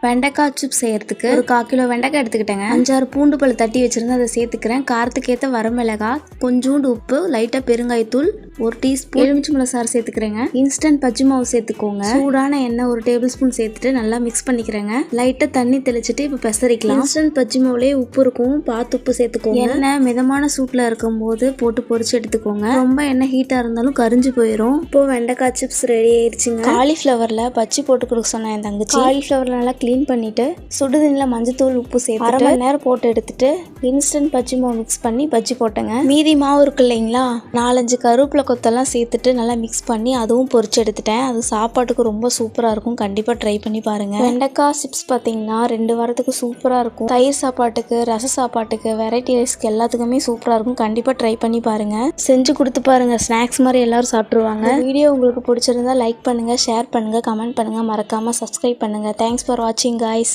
வெண்டைக்காய் சிப்ஸ் செய்யறதுக்கு ஒரு 1/4 கிலோ வெண்டைக்காய் எடுத்துக்கிட்டேங்க. 5-6 பூண்டு பல் தட்டி வச்சிருந்து அதை சேர்த்துக்கிறேன். காரத்துக்கு ஏற்ற வரமிளகாய், கொஞ்சோண்டு உப்பு, லைட்டா பெருங்காயத்தூள், 1 டீஸ்பூன் எலுமிச்சம்பழம் சாறு சேர்த்துக்கிறேங்க. இன்ஸ்டன்ட் பச்சை மாவு சேர்த்துக்கோங்க. சூடான எண்ணெய் 1 டேபிள் ஸ்பூன் சேர்த்துட்டு நல்லா மிக்ஸ் பண்ணிக்கிறேங்க. லைட்டா தண்ணி தெளிச்சுட்டு இப்போ பெசரிக்கலாம். இன்ஸ்டன்ட் பச்சை மாவுலேயே உப்பு இருக்கும், பார்த்து உப்பு சேர்த்துக்கோங்க. எண்ணெய் மிதமான சூட்ல இருக்கும் போது போட்டு பொரிச்சு எடுத்துக்கோங்க. ரொம்ப எண்ணெய் ஹீட்டா இருந்தாலும் கரிஞ்சு போயிடும். இப்போ வெண்டைக்காய் சிப்ஸ் ரெடி ஆயிடுச்சுங்க. காலிஃபிளவர்ல பச்சி போட்டு கொடுக்க சொன்னேன் என் தங்கச்சி. காலிஃபிளவர் நல்லா க்ளீன் பண்ணிட்டு சுடுதண்ணில் மஞ்சத்தூள் உப்பு சேர்த்து 1/2 மணி நேரம் போட்டு எடுத்துட்டு இன்ஸ்டன்ட் பச்சி மாவு மிக்ஸ் பண்ணி பச்சி போட்டேங்க. மீதி மாவு இருக்கு இல்லைங்களா, 4-5 கருவேப்பிலை கொத்தெல்லாம் சேர்த்துட்டு நல்லா மிக்ஸ் பண்ணி அதுவும் பொரிச்சு எடுத்துட்டேன். அது சாப்பாட்டுக்கு ரொம்ப சூப்பராக இருக்கும். கண்டிப்பாக ட்ரை பண்ணி பாருங்க. வெண்டைக்காய் சிப்ஸ் பார்த்தீங்கன்னா 2 வாரத்துக்கு சூப்பராக இருக்கும். தயிர் சாப்பாட்டுக்கு, ரச சாப்பாட்டுக்கு, வெரைட்டி ரைஸ்க்கு எல்லாத்துக்குமே சூப்பராக இருக்கும். கண்டிப்பாக ட்ரை பண்ணி பாருங்க. செஞ்சு கொடுத்து பாருங்க. ஸ்நாக்ஸ் மாதிரி எல்லாரும் சாப்பிட்ருவாங்க. வீடியோ உங்களுக்கு பிடிச்சிருந்தா லைக் பண்ணுங்க, ஷேர் பண்ணுங்க, கமெண்ட் பண்ணுங்க, மறக்காம சப்ஸ்கிரைப் பண்ணுங்க. தேங்க்ஸ் ஃபார் வாட்சிங் guys.